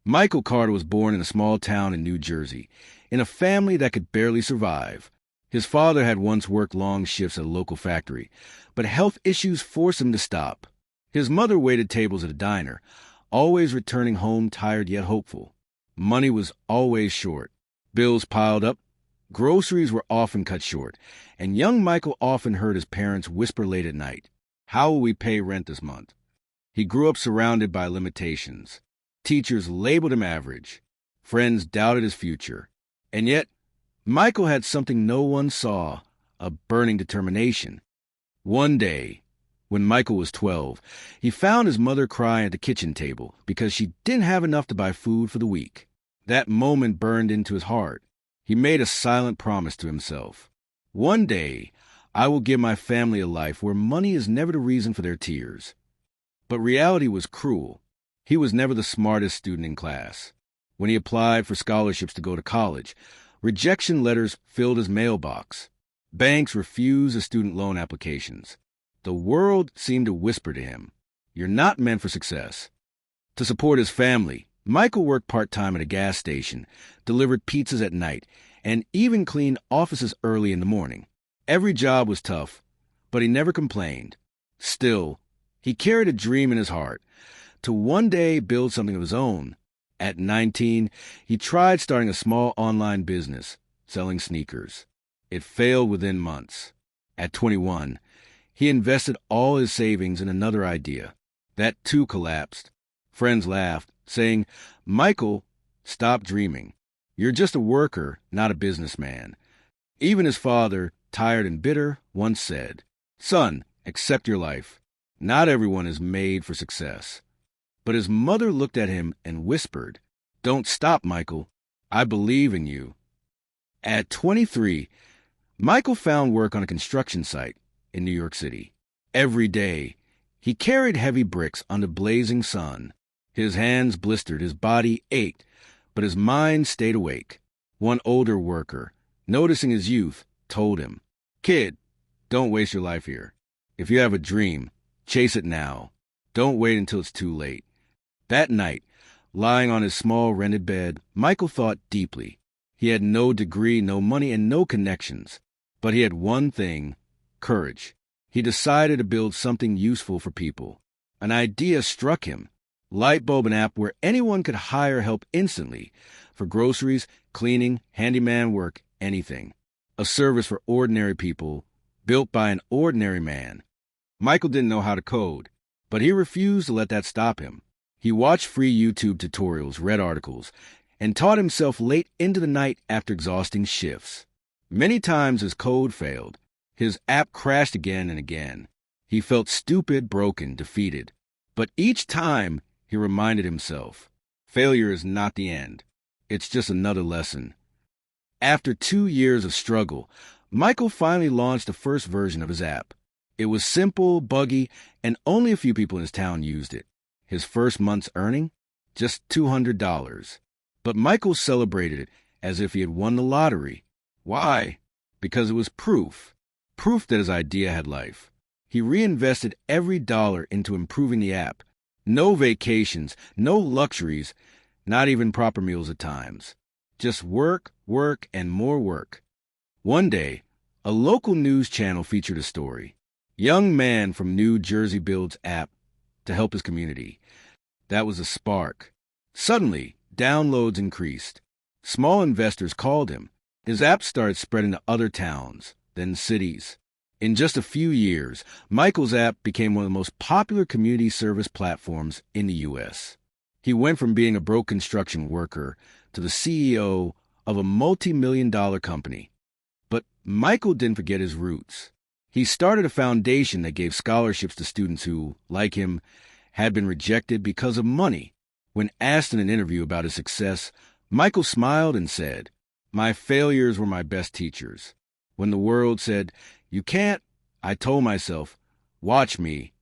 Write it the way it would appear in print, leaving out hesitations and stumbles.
Michael Carter was born in a small town in New Jersey, in a family that could barely survive. His father had once worked long shifts at a local factory, but health issues forced him to stop. His mother waited tables at a diner, always returning home tired yet hopeful. Money was always short. Bills piled up, groceries were often cut short, and young Michael often heard his parents whisper late at night, "How will we pay rent this month?" He grew up surrounded by limitations. Teachers labeled him average. Friends doubted his future. And yet, Michael had something no one saw, a burning determination. One day, when Michael was 12, he found his mother crying at the kitchen table because she didn't have enough to buy food for the week. That moment burned into his heart. He made a silent promise to himself. One day, I will give my family a life where money is never the reason for their tears. But reality was cruel. He was never the smartest student in class. When he applied for scholarships to go to college, rejection letters filled his mailbox. Banks refused his student loan applications. The world seemed to whisper to him, "You're not meant for success." To support his family, Michael worked part-time at a gas station, delivered pizzas at night, and even cleaned offices early in the morning. Every job was tough, but he never complained. Still, he carried a dream in his heart, to one day build something of his own. At 19, he tried starting a small online business, selling sneakers. It failed within months. At 21, he invested all his savings in another idea. That too collapsed. Friends laughed, saying, "Michael, stop dreaming. You're just a worker, not a businessman." Even his father, tired and bitter, once said, "Son, accept your life. Not everyone is made for success." But his mother looked at him and whispered, "Don't stop, Michael. I believe in you." At 23, Michael found work on a construction site in New York City. Every day, he carried heavy bricks under blazing sun. His hands blistered, his body ached, but his mind stayed awake. One older worker, noticing his youth, told him, "Kid, don't waste your life here. If you have a dream, chase it now. Don't wait until it's too late." That night, lying on his small rented bed, Michael thought deeply. He had no degree, no money, and no connections. But he had one thing: courage. He decided to build something useful for people. An idea struck him. Lightbulb, an app where anyone could hire help instantly for groceries, cleaning, handyman work, anything. A service for ordinary people, built by an ordinary man. Michael didn't know how to code, but he refused to let that stop him. He watched free YouTube tutorials, read articles, and taught himself late into the night after exhausting shifts. Many times his code failed. His app crashed again and again. He felt stupid, broken, defeated. But each time, he reminded himself, failure is not the end. It's just another lesson. After 2 years of struggle, Michael finally launched the first version of his app. It was simple, buggy, and only a few people in his town used it. His first month's earning? Just $200. But Michael celebrated it as if he had won the lottery. Why? Because it was proof that his idea had life. He reinvested every dollar into improving the app. No vacations, no luxuries, not even proper meals at times. Just work, work, and more work. One day, a local news channel featured a story. Young man from New Jersey builds app to help his community. That was a spark. Suddenly, downloads increased. Small investors called him. His app started spreading to other towns, then cities. In just a few years, Michael's app became one of the most popular community service platforms in the U.S. He went from being a broke construction worker to the CEO of a multi-million-dollar company. But Michael didn't forget his roots. He started a foundation that gave scholarships to students who, like him, had been rejected because of money. When asked in an interview about his success, Michael smiled and said, "My failures were my best teachers. When the world said, 'You can't,' I told myself, 'Watch me,